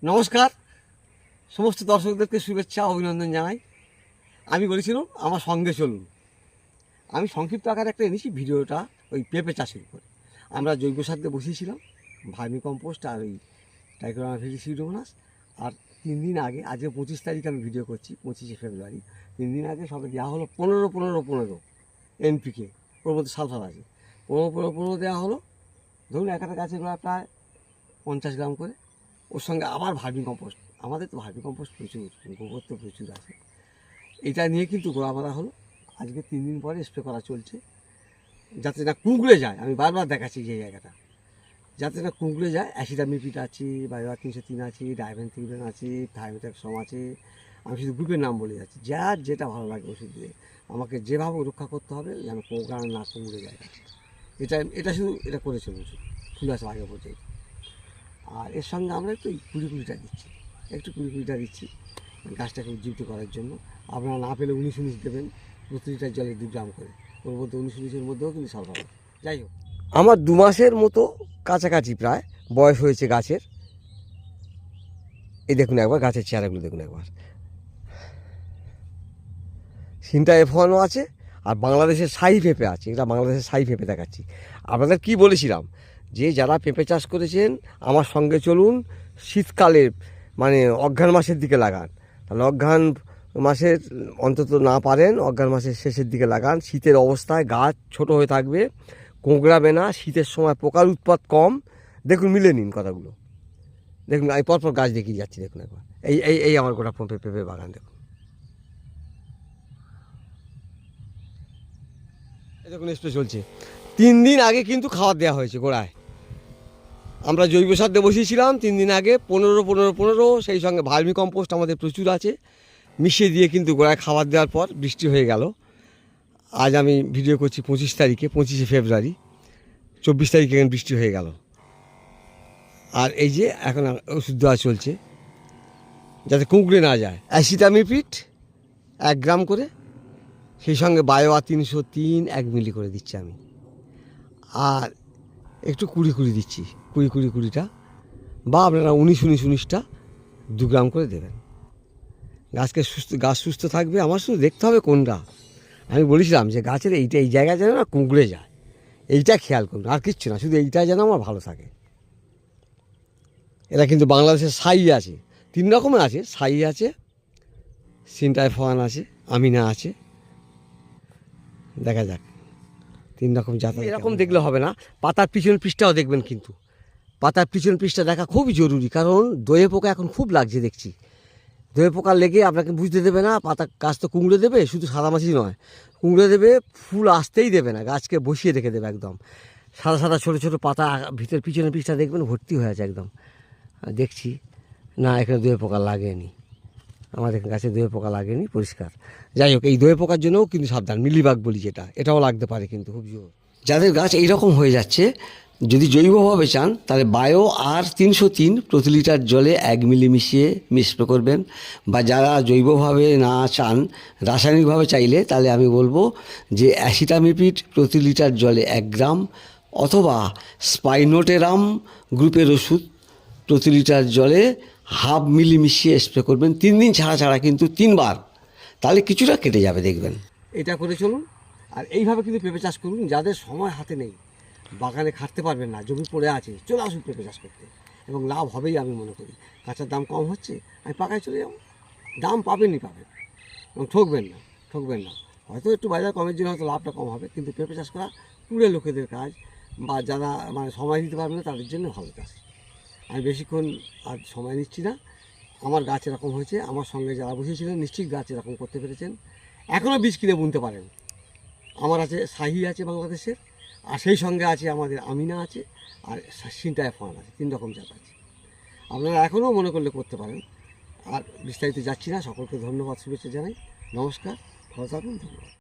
নমস্কার, সমস্ত দর্শকদেরকে শুভেচ্ছা অভিনন্দন জানাই। আমি বলেছিলাম আমার সঙ্গে চলুন। আমি সংক্ষিপ্ত আকারে একটা এনেছি ভিডিওটা ওই পেঁপে চাষের উপরে। আমরা জৈব সার দিয়ে বসিয়েছিলাম, ভার্মি কম্পোস্ট আর ওই টাইকোগ্রামা সিউডোমোনাস। আর 3 দিন আগে, আজকে 25 তারিখ আমি ভিডিও করছি, 25শে ফেব্রুয়ারি, 3 দিন আগে সবে দেওয়া হলো 15-15-15 এনপিকে। ওর মধ্যে সালফার আছে, 15-15-15 দেওয়া হলো। ধরুন একটা গাছের গোড়া প্রায় 50 গ্রাম করে। ওর সঙ্গে আবার ভার্মি কম্পোস্ট, আমাদের তো ভার্মি কম্পোস্ট প্রচুর, গোবর তো প্রচুর আছে। এটা নিয়ে কিন্তু গোড়া মারা হলো। আজকে 3 দিন পরে স্প্রে করা চলছে, যাতে না কুঁকড়ে যায়। আমি বারবার দেখাচ্ছি যে জায়গাটা যাতে না কুঁকড়ে যায়। অ্যাসিডামিপিড আছে, বায়োয়া 303 আছে, ডাইমেনথিওরেন আছে, থাইমেথাক্সম আছে। আমি শুধু গ্রুপের নাম বলে যাচ্ছি, যার যেটা ভালো লাগে ওষুধ দিয়ে। আমাকে যেভাবে রক্ষা করতে হবে যেন পোকা না কুঁকড়ে যায়। এটা শুধু এটা করে চলুন, ফুল আসা আগে পর্যন্ত। আর এর সঙ্গে আমরা একটু কুড়িটা দিচ্ছি, দিচ্ছি গাছটাকে উজ্জীবিত করার জন্য। আপনারা না পেলে 19-19 দেবেন, প্রতি লিটার জলে 2 গ্রাম করে। ওর মধ্যে 19-19-এর মধ্যেও কিন্তু সালফার আছে। যাই হোক, আমার 2 মাসের মতো কাছাকাছি প্রায় বয়স হয়েছে গাছের। এই দেখুন একবার গাছের চেহারাগুলো দেখুন একবার। সিনটা F1 আছে, আর বাংলাদেশের শাহী পেঁপে আছে। এটা বাংলাদেশের শাহী পেঁপে দেখাচ্ছি। আপনাদের কি বলেছিলাম যে যারা পেঁপে চাষ করেছেন আমার সঙ্গে চলুন, শীতকালে মানে অঘ্রাণ মাসের দিকে লাগান। তাহলে অঘ্রাণ মাসের অন্তত না পারেন অঘ্রাণ মাসের শেষের দিকে লাগান। শীতের অবস্থায় গাছ ছোট হয়ে থাকবে, কোঁকড়াবে না, শীতের সময় পোকার উৎপাত কম। দেখুন মিলে নিন কথাগুলো। দেখুন আমি পরপর গাছ দেখিয়ে যাচ্ছি, দেখুন একবার। এই এই এই আমার গোটা পেঁপে বাগান দেখুন। এই দেখুন স্প্রে চলছে। 3 দিন আগে কিন্তু খাবার দেওয়া হয়েছে গোড়ায়। আমরা জৈব সার দিয়ে বসিয়েছিলাম 3 দিন আগে, 15-15-15। সেই সঙ্গে ভার্মি কম্পোস্ট আমাদের প্রচুর আছে, মিশিয়ে দিয়ে কিন্তু গোড়ায় খাবার দেওয়ার পর বৃষ্টি হয়ে গেল। আজ আমি ভিডিও করছি 25 তারিখে, 25শে ফেব্রুয়ারি। 24 তারিখে এখন বৃষ্টি হয়ে গেল। আর এই যে এখন ওষুধ দেওয়া চলছে যাতে কুঁকড়ে না যায়। অ্যাসিটামিপিড 1 গ্রাম করে, সেই সঙ্গে বায়োয়া 303 1 মিলি করে দিচ্ছি আমি। আর একটু 20 দিচ্ছি, 20-20-20টা, বা আপনারা 19-19-19টা 2 গ্রাম করে দেবেন। গাছ সুস্থ থাকবে। আমার শুধু দেখতে হবে কোনটা। আমি বলেছিলাম যে গাছের এই জায়গা যেন না কুঁকড়ে যায়, এইটা খেয়াল করুন, আর কিচ্ছু না, শুধু এইটা যেন আমার ভালো থাকে। এটা কিন্তু বাংলাদেশের শাহী আছে, 3 রকমের আছে। শাহী আছে, সিনটা F1 আছে, আমিনা আছে। দেখা যাক 3 রকম জাত। এরকম দেখলে হবে না, পাতার পিছন পৃষ্ঠাও দেখবেন। কিন্তু পাতার পিছন পৃষ্ঠা দেখা খুবই জরুরি, কারণ দয়ে পোকা এখন খুব লাগছে দেখছি। দয়ে পোকা লেগে আপনাকে বুঝতে দেবে না, পাতা গাছ তো কুঁকড়ে দেবে, শুধু সাদামাছি নয়, কুঁকড়ে দেবে, ফুল আসতেই দেবে না, গাছকে বসিয়ে রেখে দেবে একদম। সাদা সাদা ছোটো ছোটো পাতা ভিতর পিছনের পৃষ্ঠা দেখবেন ভর্তি হয়ে আছে একদম। দেখছি না, এখানে দয়ে পোকা লাগেনি, আমাদের গাছে দয়ে পোকা লাগেনি, পরিষ্কার। যাই হোক, এই দয়ে পোকার জন্যও কিন্তু সাবধান, মিলিবাগ বলি যেটা, এটাও লাগতে পারে কিন্তু খুব জোর। যাদের গাছ এইরকম হয়ে যাচ্ছে, যদি জৈবভাবে চান তাহলে বায়ো আর 303 প্রতি লিটার জলে 1 মিলি মিশিয়ে স্প্রে করবেন। বা যারা জৈবভাবে না চান, রাসায়নিকভাবে চাইলে, তাহলে আমি বলবো যে অ্যাসিটামিপিড প্রতি লিটার জলে 1 গ্রাম, অথবা স্পাইনোটেরাম গ্রুপের ওষুধ প্রতি লিটার জলে 1/2 মিলি মিশিয়ে স্প্রে করবেন। 3 দিন ছাড়া ছাড়া কিন্তু 3 বার, তাহলে কিছুটা কেটে যাবে দেখবেন। এটা করে চলুন। আর এইভাবে কিন্তু পেঁপে চাষ করুন। যাদের সময় হাতে নেই, বাগানে খাটতে পারবেন না, জমি পড়ে আছে, চলে আসুন পেঁপে চাষ করতে, এবং লাভ হবেই আমি মনে করি। কাঁচার দাম কম হচ্ছে, আমি পাকায় চলে যাবো, দাম পাবেন, এবং ঠকবেন না। হয়তো একটু বাজার কমের জন্য হয়তো লাভটা কম হবে, কিন্তু পেঁপে চাষ করা কুড়ে লোকেদের কাজ, বা যারা মানে সময় দিতে পারবে না তাদের জন্য ভালো চাষ। আমি বেশিক্ষণ আর সময় নিচ্ছি না। আমার গাছ এরকম হয়েছে, আমার সঙ্গে যারা বসেছিলেন নিশ্চিত গাছ এরকম করতে পেরেছেন। এখনও বীজ কিনে বুনতে পারেন। আমার আছে শাহী আছে বাংলাদেশের, আর সেই সঙ্গে আছে আমাদের আমিনা আছে, আর সিনটা F1 আছে। 3 রকম জাত আছে। আপনারা এখনও মনে করলে করতে পারেন। আর বিস্তারিত যাচ্ছি না। সকলকে ধন্যবাদ, শুভেচ্ছা জানাই। নমস্কার, ভালো থাকুন, ধন্যবাদ।